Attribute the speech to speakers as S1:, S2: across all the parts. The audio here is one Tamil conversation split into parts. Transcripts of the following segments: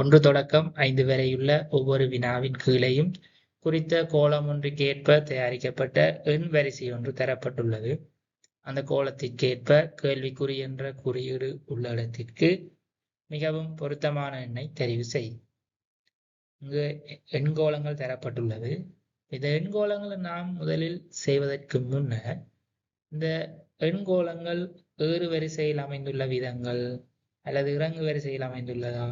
S1: 1 தொடக்கம் 5 வரையுள்ள ஒவ்வொரு வினாவின் கீழேயும் குறித்த கோளம் ஒன்றுக்கேற்ப தயாரிக்கப்பட்ட எண் வரிசை ஒன்று தரப்பட்டுள்ளது. அந்த கோளத்திற்கேற்ப கேள்விக்குறி என்ற குறியீடு உள்ள இடத்திற்கு மிகவும் பொருத்தமான எண்ணை தெரிவு செய். இங்கு எண்கோளங்கள் தரப்பட்டுள்ளது. இந்த எண்கோளங்களை நாம் முதலில் செய்வதற்கு முன்னர் இந்த எண்கோளங்கள் ஏறு வரிசையில் அமைந்துள்ள விதங்கள் அல்லது இறங்கு வரிசையில் அமைந்துள்ளதா,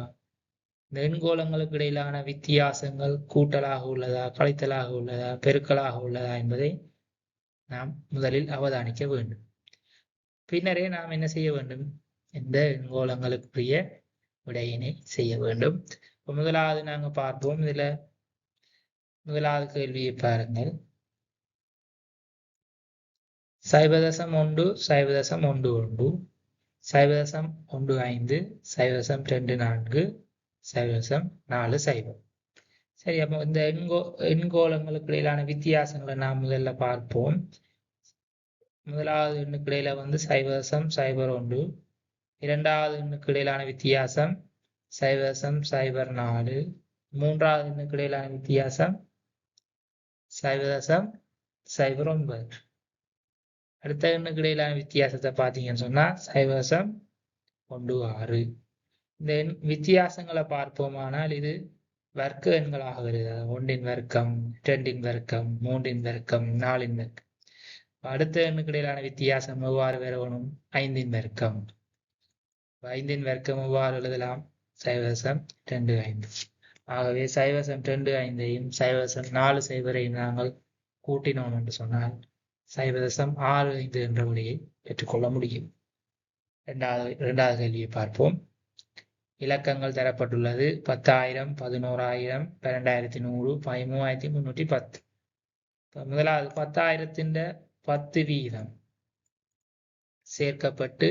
S1: இந்த எண்கோளங்களுக்கு இடையிலான வித்தியாசங்கள் கூட்டலாக உள்ளதா, கழித்தலாக உள்ளதா, பெருக்கலாக உள்ளதா என்பதை நாம் முதலில் அவதானிக்க வேண்டும். பின்னரே நாம் என்ன செய்ய வேண்டும், இந்த எண்கோளங்களுக்குரிய விடையினை செய்ய வேண்டும். முதலாவது நாங்கள் பார்ப்போம். இதுல முதலாவது கேள்வியை பாருங்கள். 0.1 0.11 0.15 0.24 0.40. சரி, அப்போ இந்த எண்கோளங்களுக்கு இடையிலான வித்தியாசங்களை நாம் முதல்ல பார்ப்போம். முதலாவது எண்ணுக்கு இடையில 0.01, இரண்டாவது எண்ணுக்கு இடையிலான வித்தியாசம் 0.04, மூன்றாவது எண்ணுக்கு இடையிலான வித்தியாசம் 0.09. அடுத்த எண்ணுக்கு இடையிலான வித்தியாசத்தை பார்த்தீங்கன்னு சொன்னா 0.16. இந்த வித்தியாசங்களை பார்ப்போமானால் இது வர்க்க எண்களாக வருது. 1 வர்க்கம், 2 வர்க்கம், 3 வர்க்கம், 4 வர்க்கம். அடுத்த எண்ணுக்கு இடையிலான வித்தியாசம் எவ்வாறு வரணும்? 5 வர்க்கம். 5 வர்க்கம் எவ்வாறு எழுதலாம்? 0.25. ஆகவே 0.25ஐயும் 0.40 நாங்கள் கூட்டினோம் என்று சொன்னால் 0.65 என்ற விடையை பெற்றுக்கொள்ள முடியும். இரண்டாவது கேள்வியை பார்ப்போம். இலக்கங்கள் தரப்பட்டுள்ளது. 10,000, 11,000, 12,100, 13,310. முதலாவது 10,000 10 வீதம் சேர்க்கப்பட்டு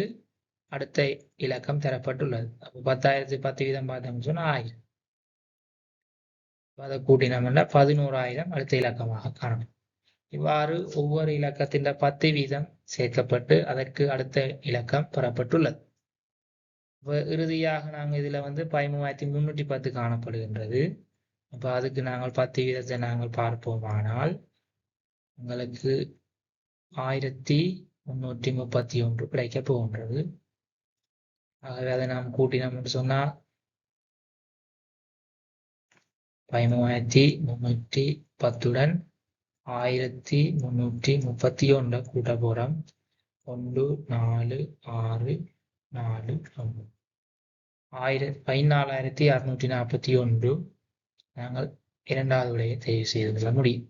S1: அடுத்த இலக்கம் தரப்பட்டுள்ளது. 10,000 10 வீதம் பார்த்தோம்னு சொன்னா 1000. அதை கூட்டினோம்னா 11,000 அடுத்த இலக்கமாக காணும். இவ்வாறு ஒவ்வொரு இலக்கத்தின் 10 வீதம் சேர்க்கப்பட்டு அதற்கு அடுத்த இலக்கம் பெறப்பட்டுள்ளது. இறுதியாக நாங்கள் இதுல 13,310 காணப்படுகின்றது. அப்ப அதுக்கு நாங்கள் 10 வீதத்தை நாங்கள் பார்ப்போமானால் உங்களுக்கு 1,331 கிடைக்க போகின்றது. ஆகவே அதை நாம் கூட்டினோம் என்று சொன்னால் 13,310 1,331 கூட்ட போறோம். 1 4 6 4 9 14,641 நாங்கள் இரண்டாவது விடையை தெரிவு செய்து கொள்ள முடியும்.